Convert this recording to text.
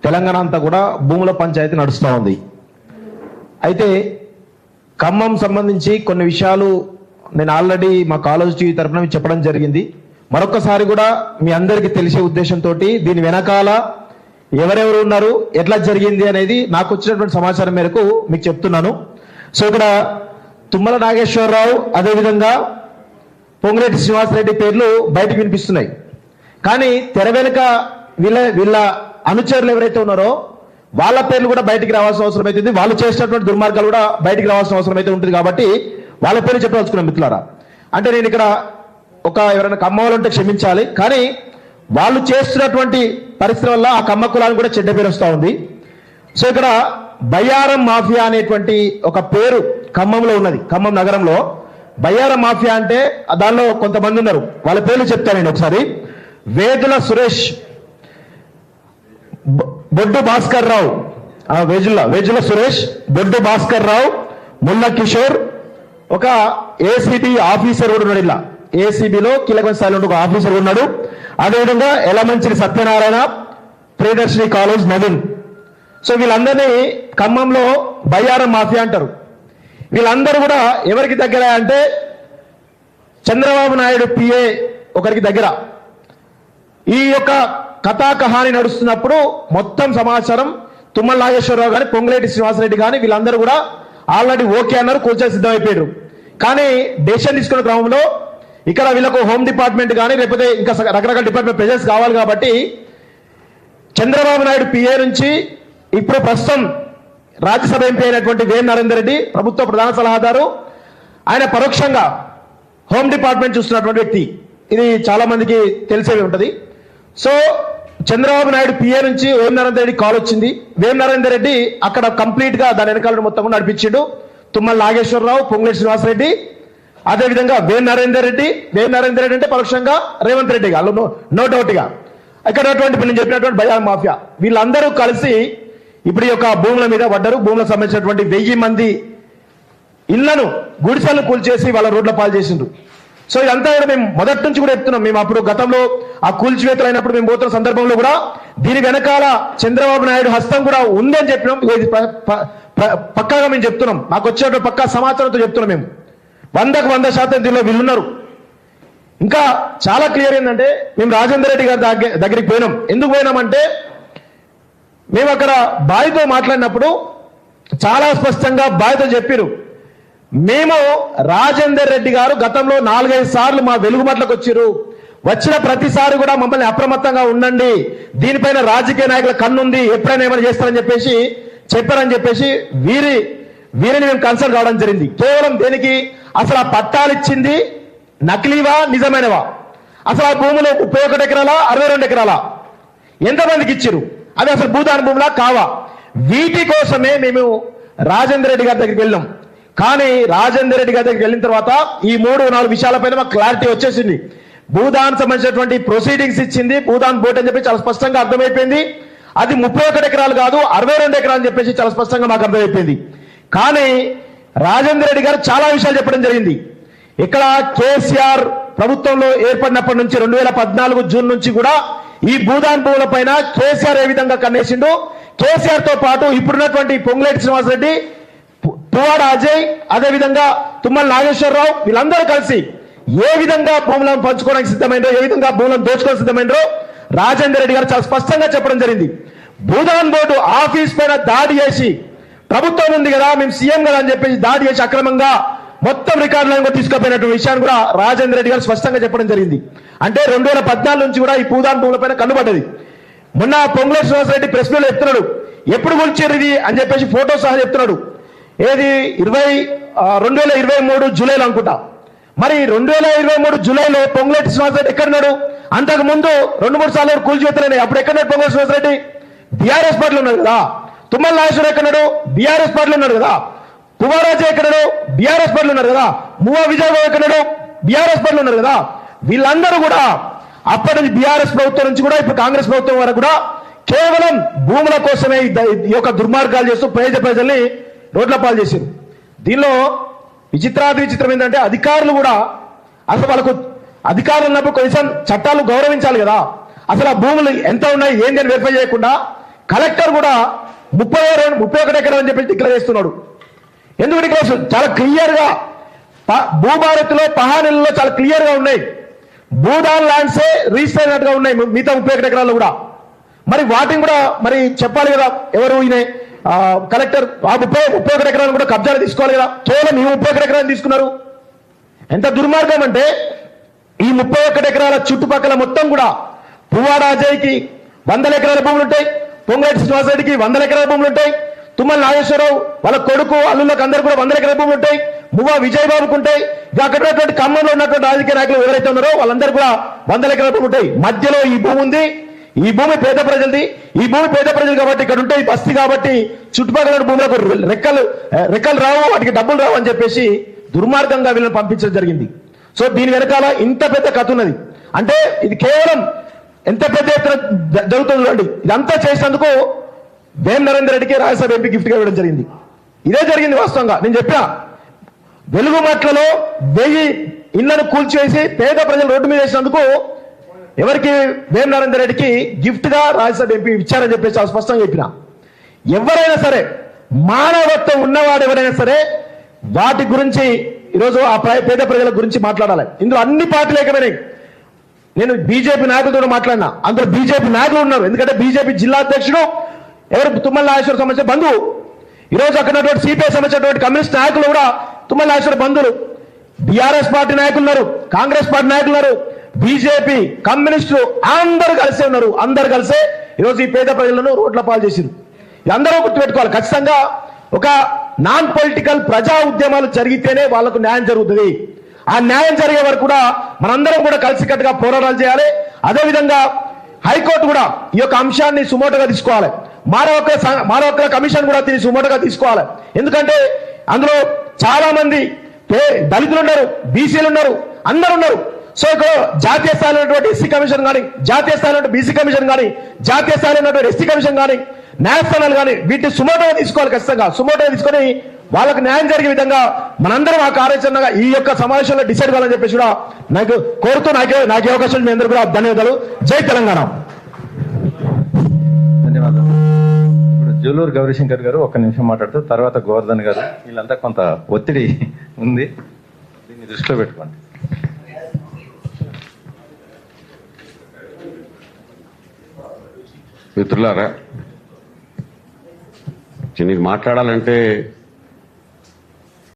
తెలంగాణ అంతా కూడా భూముల పంచాయతీ నడుస్తూ ఉంది. అయితే ఖమ్మం సంబంధించి కొన్ని విషయాలు నేను ఆల్రెడీ మా కాలేజ్ టీవీ తరఫున చెప్పడం జరిగింది. మరొకసారి కూడా మీ అందరికీ తెలిసే ఉద్దేశంతో దీని వెనకాల ఎవరెవరు ఉన్నారు, ఎట్లా జరిగింది అనేది నాకు వచ్చినటువంటి సమాచారం మేరకు మీకు చెప్తున్నాను. సో ఇక్కడ తుమ్మల నాగేశ్వరరావు అదేవిధంగా పొంగిరెడ్డి శ్రీనివాసరెడ్డి పేర్లు బయటకు వినిపిస్తున్నాయి. కానీ తెర వెనుక వీళ్ళ అనుచరులు ఎవరైతే ఉన్నారో వాళ్ళ పేర్లు కూడా బయటికి రావాల్సిన అవసరం అవుతుంది. వాళ్ళు చేసినటువంటి దుర్మార్గాలు కూడా బయటికి రావాల్సిన అవసరం అయితే ఉంటుంది. కాబట్టి వాళ్ళ పేర్లు చెప్పదలుచుకున్నాం మిత్రులారా. అంటే నేను ఇక్కడ ఎవరైనా కమ్మవాళ్ళు ఉంటే క్షమించాలి, కానీ వాళ్ళు చేస్తున్నటువంటి పరిస్థితుల వల్ల ఆ కమ్మ కులానికి కూడా చెడ్డ పేరు వస్తూ ఉంది. సో ఇక్కడ బయ్యారం మాఫియా అనేటువంటి ఒక పేరు ఖమ్మంలో ఉన్నది. ఖమ్మం నగరంలో బయ్యారం మాఫియా అంటే దానిలో కొంతమంది ఉన్నారు. వాళ్ళ పేర్లు చెప్తాను నేను ఒకసారి. వేదుల సురేష్, బొడ్డు భాస్కర్ రావు, వేజుల సురేష్, బొడ్డు భాస్కర్ రావు, ముల్ల కిషోర్, ఒక ఏసీబీ ఆఫీసర్ కూడా ఉన్నాడు. ఇలా ఏసీబీలో కీలకమైన స్థాయిలో ఒక ఆఫీసర్ ఉన్నాడు. అదేవిధంగా ఎలమంచిలి సత్యనారాయణ, ప్రియదర్శిని కాలేజ్ నవీన్. సో వీళ్ళందరినీ ఖమ్మంలో బయ్యారం మాఫియా అంటారు. వీళ్ళందరూ కూడా ఎవరికి దగ్గర అంటే చంద్రబాబు నాయుడు పిఏ ఒకరికి దగ్గర. ఈ యొక్క కథా కహాని నడుస్తున్నప్పుడు మొత్తం సమాచారం తుమ్మల నాగేశ్వరరావు కానీ పొంగిరెడ్డి శ్రీనివాసరెడ్డి కానీ వీళ్ళందరూ కూడా ఆల్రెడీ ఓకే అన్నారు, కూర్చొని సిద్ధమైపోయారు. కానీ డెసిషన్ తీసుకున్న క్రమంలో ఇక్కడ వీళ్ళకు హోమ్ డిపార్ట్మెంట్ కానీ లేకపోతే ఇంకా రకరకాల డిపార్ట్మెంట్ ప్రెజెన్స్ కావాలి కాబట్టి చంద్రబాబు నాయుడు పిఏ నుంచి ఇప్పుడు ప్రస్తుతం రాజ్యసభ ఎంపీ అయినటువంటి వేం నరేందర్ రెడ్డి, ప్రభుత్వ ప్రధాన సలహాదారు, ఆయన పరోక్షంగా హోమ్ డిపార్ట్మెంట్ చూస్తున్నటువంటి వ్యక్తి. ఇది చాలా మందికి తెలిసేవి ఉంటుంది. సో చంద్రబాబు నాయుడు పిఏ నుంచి వేం నరేందర్ రెడ్డి కాల్ వచ్చింది. వేం నరేందర్ రెడ్డి అక్కడ కంప్లీట్ గా దాని వెనకాల మొత్తం నడిపించిండు. తుమ్మల నాగేశ్వరరావు, పొంగిరెడ్డి శ్రీనివాసరెడ్డి, అదేవిధంగా వేం నరేందర్ రెడ్డి అంటే పరోక్షంగా రేవంత్ రెడ్డి గారు, నో డౌట్ గా ఇక్కడ నేను చెప్పినటువంటి బయ్యారం మాఫియా వీళ్ళందరూ కలిసి ఇప్పుడు ఈ యొక్క భూముల మీద పడ్డారు. భూములకు సంబంధించినటువంటి 1000 మంది ఇళ్లను, గుడిసెలను కూల్చేసి వాళ్ళ రోడ్ల పాలు చేసిండ్రు. సో ఇదంతా కూడా మేము మొదటి నుంచి కూడా చెప్తున్నాం. మేము అప్పుడు గతంలో ఆ కూల్చివేతలు అయినప్పుడు మేము పోతున్న సందర్భంలో కూడా దీని వెనకాల చంద్రబాబు నాయుడు హస్తం కూడా ఉందని చెప్పినాం. ఇది పక్కాగా మేము చెప్తున్నాం. మాకు వచ్చేటువంటి పక్కా సమాచారంతో చెప్తున్నాం. మేము 100% దీనిలో వీళ్ళున్నారు. ఇంకా చాలా క్లియర్ ఏంటంటే మేము రాజేందర్ రెడ్డి గారి దగ్గరికి పోయినాం. ఎందుకు పోయినామంటే మేము అక్కడ బాయ్తో మాట్లాడినప్పుడు చాలా స్పష్టంగా బాయ్తో చెప్పారు, మేము రాజేందర్ రెడ్డి గారు గతంలో 4-5 సార్లు మా వెలుగుమట్లకు వచ్చారు. వచ్చిన ప్రతిసారి కూడా మమ్మల్ని అప్రమత్తంగా ఉండండి, దీనిపైన రాజకీయ నాయకుల కన్నుంది, ఎప్పుడైనా ఏమైనా చేస్తారని చెప్పేసి వీరిని మేము కన్సల్ట్ కావడం జరిగింది. కేవలం దేనికి? అసలు ఆ పట్టాలు ఇచ్చింది నకిలీవా నిజమైనవా? అసలు ఆ భూములు 31 ఎకరాలా 62 ఎకరాలా? ఎంతమందికి ఇచ్చిరు? అది అసలు భూదాన భూములా కావా? వీటి కోసమే మేము రాజేందర్ రెడ్డి గారి దగ్గరికి వెళ్ళాం. కానీ రాజేందర్ రెడ్డి గారి దగ్గరికి వెళ్ళిన తర్వాత ఈ 3-4 విషయాలపైన మాకు క్లారిటీ వచ్చేసింది. భూదాన్ సంబంధించినటువంటి ప్రొసీడింగ్స్ ఇచ్చింది భూదాన్ బోర్డు అని చెప్పి చాలా స్పష్టంగా అర్థమైపోయింది. అది 31 ఎకరాలు కాదు 62 ఎకరాలు అని చెప్పేసి చాలా స్పష్టంగా మాకు అర్థమైపోయింది. కానీ రాజేందర్ రెడ్డి గారు చాలా విషయాలు చెప్పడం జరిగింది. ఇక్కడ కేసీఆర్ ప్రభుత్వంలో ఏర్పడినప్పటి నుంచి 2014 జూన్ నుంచి కూడా ఈ భూదాన్ భూముల పైన కేసీఆర్ ఏ విధంగా కన్నేసిండు, కేసీఆర్ తో పాటు ఇప్పుడున్నటువంటి పొంగిరెడ్డి శ్రీనివాసరెడ్డి, పువ్వాడ అజయ్, అదేవిధంగా తుమ్మల నాగేశ్వరరావు వీళ్ళందరూ కలిసి ఏ విధంగా భూములను పంచుకోవడానికి సిద్ధమైనరో, ఏ విధంగా భూములను దోచుకోవడానికి సిద్ధమైనరో రాజేందర్ రెడ్డి గారు చాలా స్పష్టంగా చెప్పడం జరిగింది. భూదాన్ బోర్డు ఆఫీస్ పైన దాడి చేసి, ప్రభుత్వం ఉంది కదా మేము సీఎం కదా అని చెప్పేసి దాడి చేసి అక్రమంగా మొత్తం రికార్డులను తీసుకుపోయినటువంటి విషయాన్ని కూడా రాజేందర్ రెడ్డి గారు స్పష్టంగా చెప్పడం జరిగింది. అంటే 2014 నుంచి కూడా ఈ భూదాన్ భూముల పైన కన్నుపడ్డది. మొన్న పొంగులేటి శ్రీనివాసరెడ్డి ప్రెస్ మీట్లో చెప్తున్నాడు, ఎప్పుడు కూల్చారు ఇది అని చెప్పేసి ఫోటో సహా చెప్తున్నాడు. ఏది 2023 జూలైలో అనుకుంటా. మరి 2023 జూలైలో పొంగులేటి శ్రీనివాసరెడ్డి ఎక్కడున్నాడు? అంతకు ముందు 2-3 సార్లు కూల్చివేతలైనాయి. అప్పుడు ఎక్కడున్నాడు పొంగులేటి శ్రీనివాసరెడ్డి? బీఆర్ఎస్ పార్టీలో ఉన్నాడు కదా. తుమ్మల నాగేశ్వరరావు ఎక్కడున్నాడు? బీఆర్ఎస్ పార్టీలో ఉన్నాడు కదా. పువ్వారాజు ఎక్కడడు? బీఆర్ఎస్ పార్టీలో ఉన్నారు కదా. మువ్వ విజయబాబు ఎక్కడడు? బీఆర్ఎస్ పార్టీలో ఉన్నారు కదా. వీళ్ళందరూ కూడా అప్పటి నుంచి బీఆర్ఎస్ ప్రభుత్వం నుంచి కూడా ఇప్పుడు కాంగ్రెస్ ప్రభుత్వం వరకు కూడా కేవలం భూముల కోసమే ఈ యొక్క దుర్మార్గాలు చేస్తూ ప్రజల్ని రోడ్ల పాలు చేశారు. దీనిలో విచిత్రం ఏంటంటే అధికారులు కూడా అసలు వాళ్ళకు అధికారులు ఉన్నప్పుడు కనీసం చట్టాలు గౌరవించాలి కదా. అసలు ఆ భూములు ఎంత ఉన్నాయి ఏంటి అని వెరిఫై చేయకుండా కలెక్టర్ కూడా 31 ఎకరాలు అని చెప్పి డిక్లేర్ చేస్తున్నాడు. ఎందుకు డిక్లేర్? చాలా క్లియర్ గా భూభారతిలో పహానీలలో చాలా క్లియర్ గా ఉన్నాయి. భూదాన్ ల్యాండ్సే రిజిస్టర్ అయినట్టుగా ఉన్నాయి మిగతా 31 ఎకరాలు కూడా. మరి వాటిని కూడా మరి చెప్పాలి కదా, ఎవరు ఈయన కలెక్టర్ ఆ 31 ఎకరాలు కూడా కబ్జాలు తీసుకోవాలి కదా. కేవలం ఈ 31 ఎకరాలు తీసుకున్నారు. ఎంత దుర్మార్గం అంటే ఈ 31 ఎకరాల చుట్టుపక్కల మొత్తం కూడా పువ్వాడ అజయ్కి 100 ఎకరాల భూములు ఉంటాయి, పొంగులేటి శ్రీనివాసరెడ్డికి 100 ఎకరాల భూములు ఉంటాయి, తుమ్మల నాగేశ్వరరావు వాళ్ళ కొడుకు అల్లులకు అందరూ కూడా 100 ఎకరాల భూములు ఉంటాయి, మువ్వ విజయబాబుకు ఉంటాయి. ఇక అక్కడ ఉన్నటువంటి ఖమ్మంలో ఉన్నటువంటి రాజకీయ నాయకులు ఎవరైతే ఉన్నారో వాళ్ళందరూ కూడా 100 ఎకరాల భూములు ఉంటాయి. మధ్యలో ఈ భూమి ఉంది. ఈ భూమి పేద ప్రజలది. ఈ భూమి పేద ప్రజలు కాబట్టి ఇక్కడ ఉంటే ఈ బస్తీ కాబట్టి చుట్టుపక్కల భూములకు రెక్కలు రావు, వాటికి డబ్బులు రావు అని చెప్పేసి దుర్మార్గంగా వీళ్ళని పంపించడం జరిగింది. సో దీని వెనకాల ఇంత పెద్ద కథ ఉన్నది. అంటే ఇది కేవలం ఎంత పెద్ద ఎత్తున జరుగుతుంది చూడండి. ఇదంతా చేసినందుకు వేం నరేందర్ రెడ్డికి రాజ్యసభ ఎంపీ గిఫ్ట్ గా ఇవ్వడం జరిగింది. ఇదే జరిగింది వాస్తవంగా. నేను చెప్పిన వెలుగుమట్లలో 1000 ఇళ్లను కూల్చివేసి పేద ప్రజలు రోడ్డు మీద వేసినందుకు ఎవరికి? వేం నరేందర్ రెడ్డికి గిఫ్ట్ గా రాజ్యసభ ఎంపీ ఇచ్చారని చెప్పేసి చాలా స్పష్టంగా చెప్పిన. ఎవరైనా సరే మానవత్వం ఉన్నవాడు ఎవరైనా సరే వాటి గురించి ఈరోజు ఆ పేద ప్రజల గురించి మాట్లాడాలి. ఇందులో అన్ని పార్టీలు ఏకమైనాయి. నేను బీజేపీ నాయకులతో మాట్లాడినా, అందులో బీజేపీ నాయకులు ఉన్నారు. ఎందుకంటే బీజేపీ జిల్లా అధ్యక్షుడు ఎవరు? తుమ్మల నాగేశ్వర సంబంధించిన బంధువు. ఈరోజు అక్కడ సిపిఐ సంబంధించినటువంటి కమ్యూనిస్ట్ నాయకులు కూడా తుమ్మల నాగేశ్వర బంధువులు. బీఆర్ఎస్ పార్టీ నాయకులు ఉన్నారు, కాంగ్రెస్ పార్టీ నాయకులు ఉన్నారు, బీజేపీ కమ్యూనిస్టులు అందరూ కలిసే ఉన్నారు. అందరు కలిసే ఈరోజు ఈ పేద ప్రజలను రోడ్ల పాలు చేసింది. అందరూ గుర్తుపెట్టుకోవాలి. ఖచ్చితంగా ఒక నాన్ పొలిటికల్ ప్రజా ఉద్యమాలు జరిగితేనే వాళ్లకు న్యాయం జరుగుతుంది. ఆ న్యాయం జరిగే వరకు కూడా మనందరం కూడా కలిసికట్టుగా పోరాటాలు చేయాలి. అదేవిధంగా హైకోర్టు కూడా ఈ యొక్క అంశాన్ని సుమోటోగా తీసుకోవాలి. మానవ కమిషన్ కూడా దీన్ని సుమోటోగా తీసుకోవాలి. ఎందుకంటే అందులో చాలా మంది దళితులు ఉన్నారు, బీసీలు ఉన్నారు, అందరూ ఉన్నారు. సో ఇక్కడ జాతీయ స్థాయిలో ఉన్నటువంటి ఎస్సీ కమిషన్ కానీ, జాతీయ స్థాయిలో బీసీ కమిషన్ కానీ, జాతీయ స్థాయిలో ఉన్నటువంటి ఎస్టీ కమిషన్ కానీ, న్యాయస్థానాలు కానీ వీటిని సుమోటోగా తీసుకోవాలి. ఖచ్చితంగా సుమోటోగా తీసుకొని వాళ్ళకు న్యాయం జరిగే విధంగా మనందరం ఆ కార్యాచరణగా ఈ యొక్క సమావేశంలో డిసైడ్ కావాలని చెప్పేసి కూడా నాకు కోరుతూ నాకు అవకాశం మీ అందరూ కూడా ధన్యవాదాలు. జై తెలంగాణ. ధన్యవాదాలు. ఇప్పుడు జూలూరు గౌరీశంకర్ గారు 1 నిమిషం మాట్లాడుతూ, తర్వాత గోవర్ధన్ గారు. వీళ్ళంతా కొంత ఒత్తిడి ఉంది, దీన్ని దృష్టిలో పెట్టుకోండి. మిత్రులారా, నీకు మాట్లాడాలంటే